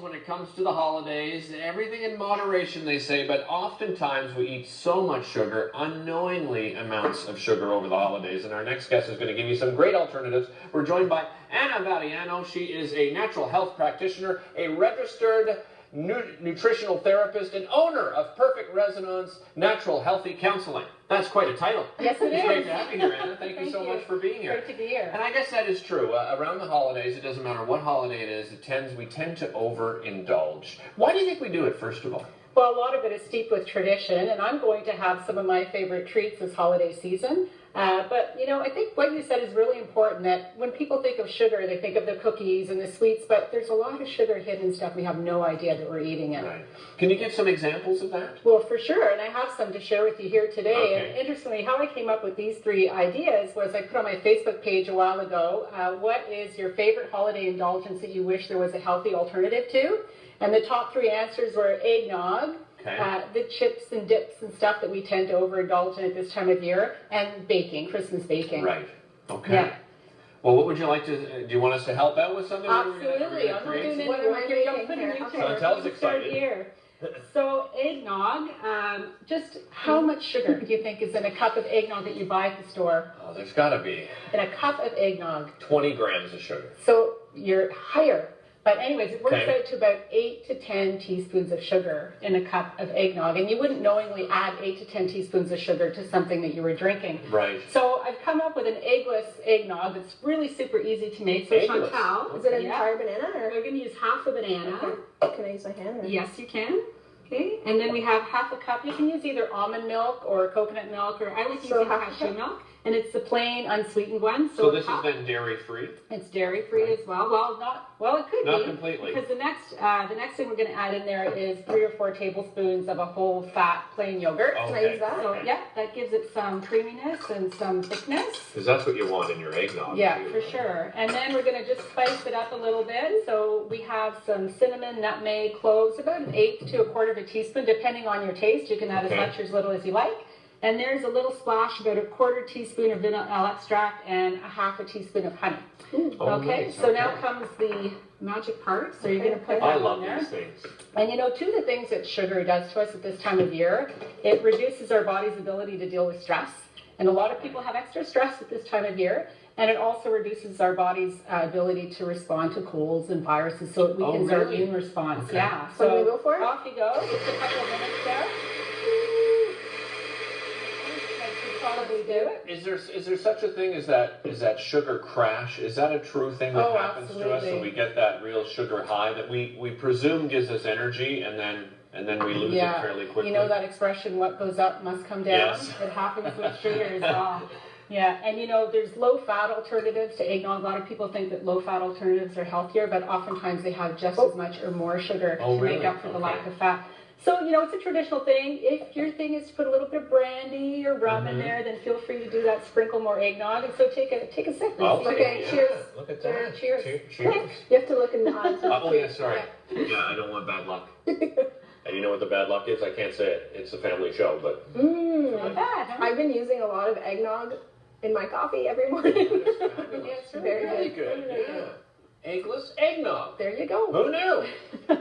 when it comes to the holidays. Everything in moderation, they say, but oftentimes we eat so much sugar, unknowingly amounts of sugar over the holidays. And our next guest is going to give you some great alternatives. We're joined by Anna Varriano. She is a natural health practitioner, a registered nutritional therapist, and owner of Perfect Resonance Natural Healthy Counseling. That's quite a title. Yes, it is. It's great to have you here, Anna. Thank you so much for being here. Great to be here. And I guess that is true. Around the holidays, it doesn't matter what holiday it is, we tend to overindulge. Why do you think we do it, first of all? Well, a lot of it is steeped with tradition, and I'm going to have some of my favorite treats this holiday season. But, you know, I think what you said is really important, that when people think of sugar, they think of the cookies and the sweets, but there's a lot of sugar hidden stuff. We have no idea that we're eating it. Right. Can you give some examples of that? Well, for sure, and I have some to share with you here today. Okay. And interestingly, how I came up with these three ideas was I put on my Facebook page a while ago, what is your favorite holiday indulgence that you wish there was a healthy alternative to? And the top three answers were eggnog, the chips and dips and stuff that we tend to overindulge in at this time of year, and baking, Christmas baking. Right. Okay. Yeah. Well, what would you like to, do you want us to help out with something? Absolutely. I'm not doing any work here. I'm putting you So tell us excited. Here. So eggnog, just how much sugar do you think is in a cup of eggnog that you buy at the store? Oh, there's got to be. In a cup of eggnog. 20 grams of sugar. So you're higher. But anyways, it works out to about 8 to 10 teaspoons of sugar in a cup of eggnog. And you wouldn't knowingly add 8 to 10 teaspoons of sugar to something that you were drinking. Right. So I've come up with an eggless eggnog that's really super easy to make. So Eggless. Chantal, is it an entire banana? Or? we're going to use half a banana. Okay. Can I use my hand? Or? Yes, you can. Okay. And then we have half a cup. You can use either almond milk or coconut milk, or I like using cashew milk. And it's the plain, unsweetened one. So this is then dairy-free? It's dairy-free as well. Well, it could be. Not completely. Because the next thing we're going to add in there is 3 or 4 tablespoons of a whole fat plain yogurt. Okay. Can I use that? So yeah, that gives it some creaminess and some thickness. Because that's what you want in your eggnog. Yeah, too. for sure. And then we're going to just spice it up a little bit. So we have some cinnamon, nutmeg, cloves, about an eighth to a quarter of a teaspoon, depending on your taste. You can add as much or as little as you like. And there's a little splash, about a quarter teaspoon of vanilla extract and a half a teaspoon of honey. Okay, nice. So now comes the magic part. So you're going to put that on there. I love these things. And you know, two of the things that sugar does to us at this time of year, it reduces our body's ability to deal with stress. And a lot of people have extra stress at this time of year. And it also reduces our body's ability to respond to colds and viruses. So it weakens our immune response. Okay. Yeah. So So we go for it? off you go. Just a couple of minutes there. Probably do it. Is there such a thing as that sugar crash? Is that a true thing that happens to us? So we get that real sugar high that we presume gives us energy, and then we lose it fairly quickly. You know that expression, what goes up must come down? Yes. It happens with sugar as well. Yeah, and you know, there's low-fat alternatives to eggnog. A lot of people think that low-fat alternatives are healthier, but oftentimes they have just as much or more sugar to make up for the lack of fat. So, you know, it's a traditional thing. If your thing is to put a little bit of brandy or rum in there, then feel free to do that. Sprinkle more eggnog. And so take a sip. Okay, cheers. Look at that. Cheers. Cheers. You have to look in the eyes. Oh, yeah, sorry. Yeah, I don't want bad luck. And you know what the bad luck is? I can't say it. It's a family show, but... Not bad, huh? I've been using a lot of eggnog in my coffee every morning. It's Very good. Yeah. Eggless eggnog. There you go. Who knew?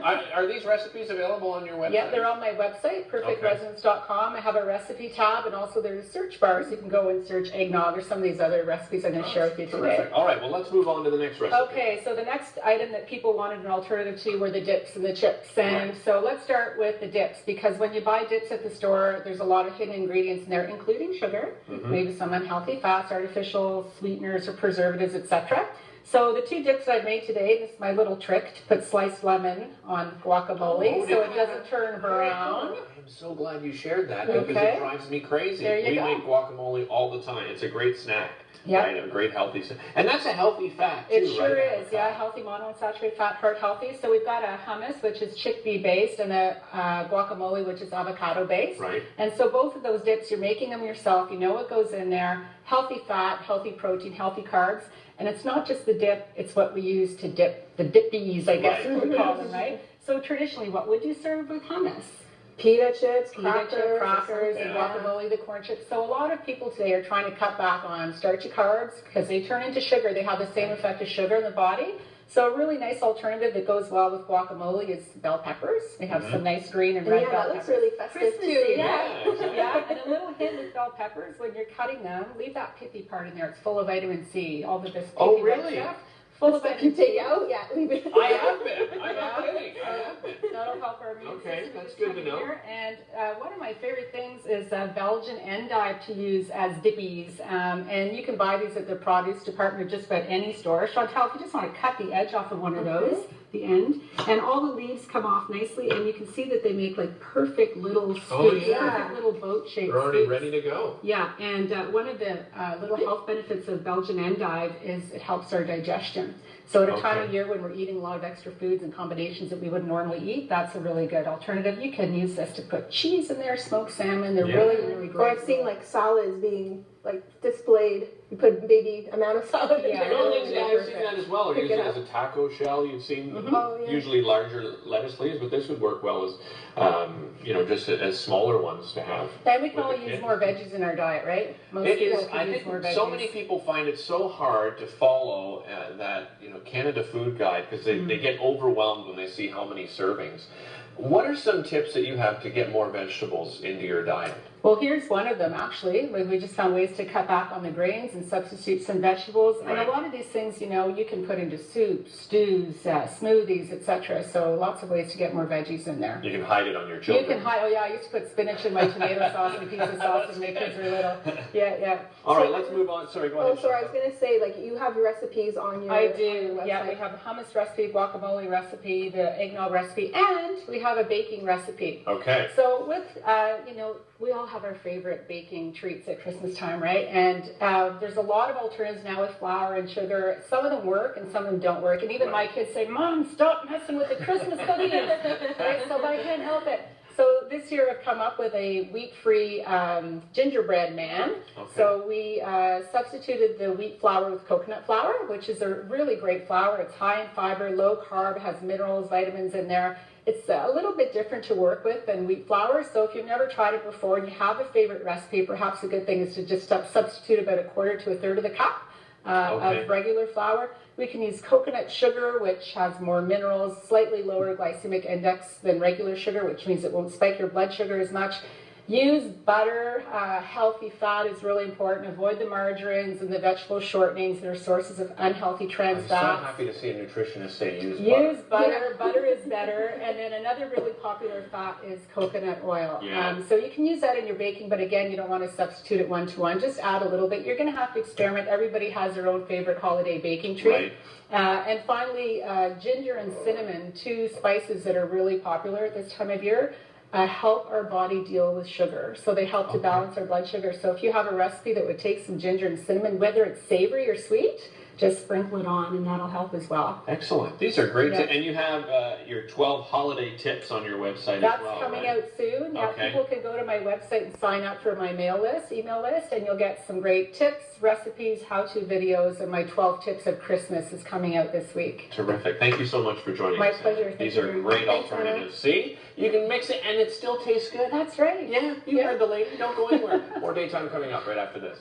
Are these recipes available on your website? Yeah, they're on my website, perfectresonance.com. I have a recipe tab, and also there's a search bar, so you can go and search eggnog or some of these other recipes I'm going to share with you today. Terrific. All right, well, let's move on to the next recipe. Okay, so the next item that people wanted an alternative to were the dips and the chips. And so let's start with the dips, because when you buy dips at the store, there's a lot of hidden ingredients in there, including sugar, maybe some unhealthy fats, artificial sweeteners or preservatives, etc. So the 2 dips I've made today, this is my little trick to put sliced lemon on guacamole so it doesn't turn brown. I'm so glad you shared that because it drives me crazy. There you go. We make guacamole all the time. It's a great snack. Yep. Right? A great healthy snack. And that's a healthy fat too, It sure right? is, yeah, healthy monounsaturated fat, heart healthy. So we've got a hummus, which is chickpea based, and a guacamole, which is avocado based. Right. And so both of those dips, you're making them yourself. You know what goes in there. Healthy fat, healthy protein, healthy carbs. And it's not just the dip, it's what we use to dip the dippies, I guess we would call them, right? So traditionally, what would you serve with hummus? Pita chips, crackers, and guacamole, the corn chips. So a lot of people today are trying to cut back on starchy carbs because they turn into sugar. They have the same effect as sugar in the body. So a really nice alternative that goes well with guacamole is bell peppers. We have some nice green and red Yeah, bell that peppers. looks really festive too. Yeah. exactly. Yeah, and a little hint with bell peppers, when you're cutting them, leave that pithy part in there. It's full of vitamin C, all of this pithy Oh, white really? stuff. Full of Stuff you vitamin take C. out, yeah, leave it. I have been. I'm not kidding. I have been. That'll help our immune Okay, system that's this good time to of know. year. And one of my favorite things is Belgian endive to use as dippies. And you can buy these at the produce department or just about any store. Chantal, if you just want to cut the edge off of one of those, the end, and all the leaves come off nicely, and you can see that they make like perfect little scoops, Oh, yeah. perfect little boat-shaped They're already scoops. ready to go. Yeah, and one of the little health benefits of Belgian endive is it helps our digestion. So at a time Okay. of year when we're eating a lot of extra foods and combinations that we wouldn't normally eat, that's a really good alternative. You can use this to put cheese in there, smoked salmon. They're Yeah. really, really Or great. I've seen like salads being like displayed. You put a baby amount of salad in Yeah. there. Well, Yeah. I've seen that as well. Or Pick use it it as up. a taco shell. You've seen Oh, yeah. usually larger lettuce leaves, but this would work well as, just as smaller ones to have. And we can with all the use kid. more veggies in our diet, right? Most It people is. can I use think more veggies. so many people find it so hard to follow that Canada Food Guide because they get overwhelmed when they see how many servings. What are some tips that you have to get more vegetables into your diet? Well, here's one of them, actually. We just found ways to cut back on the grains and substitute some vegetables. Right. And a lot of these things, you can put into soups, stews, smoothies, etc. So lots of ways to get more veggies in there. You can hide it on your You children. can hide. Oh yeah, I used to put spinach in my tomato sauce and a piece of sauce when my kids were little. Yeah. All right, let's move on. Sorry, go ahead. Oh, sorry, I was gonna say like you have recipes on your. I on do. your Yeah, website. we have a hummus recipe, guacamole recipe, the eggnog recipe, and we have a baking recipe. Okay. So with, we all have our favorite baking treats at Christmas time, right? And there's a lot of alternatives now with flour and sugar. Some of them work and some of them don't work. And even my kids say, Mom, stop messing with the Christmas cookies. Right? So I can't help it. So this year I've come up with a wheat-free gingerbread man. Okay. So we substituted the wheat flour with coconut flour, which is a really great flour. It's high in fiber, low carb, has minerals, vitamins in there. It's a little bit different to work with than wheat flour. So if you've never tried it before and you have a favorite recipe, perhaps a good thing is to just substitute about 1/4 to 1/3 of the cup of regular flour. We can use coconut sugar, which has more minerals, slightly lower glycemic index than regular sugar, which means it won't spike your blood sugar as much. Use butter. Healthy fat is really important. Avoid the margarines and the vegetable shortenings. They're sources of unhealthy trans I'm so fats. happy to see a nutritionist say use Use butter. butter. Butter is better. And then another really popular fat is coconut oil. Yeah. So you can use that in your baking, but again, you don't want to substitute it 1-to-1. Just add a little bit. You're going to have to experiment. Everybody has their own favorite holiday baking treat. Right. And finally, ginger and cinnamon, 2 spices that are really popular at this time of year. Help our body deal with sugar. So they help to balance our blood sugar. So if you have a recipe that would take some ginger and cinnamon, whether it's savory or sweet, just sprinkle it on and that'll help as well. Excellent. These are great. Yeah. And you have your 12 holiday tips on your website That's as well. coming right? out soon. Yeah, Okay. people can go to my website and sign up for my email list, and you'll get some great tips, recipes, how-to videos, and my 12 tips of Christmas is coming out this week. Terrific. Thank you so much for joining My us. pleasure. Thank These you are very great much. Thanks, alternatives. See? You can mix it and it still tastes good. That's right. Yeah, you heard the lady. Don't go anywhere. More daytime coming up right after this.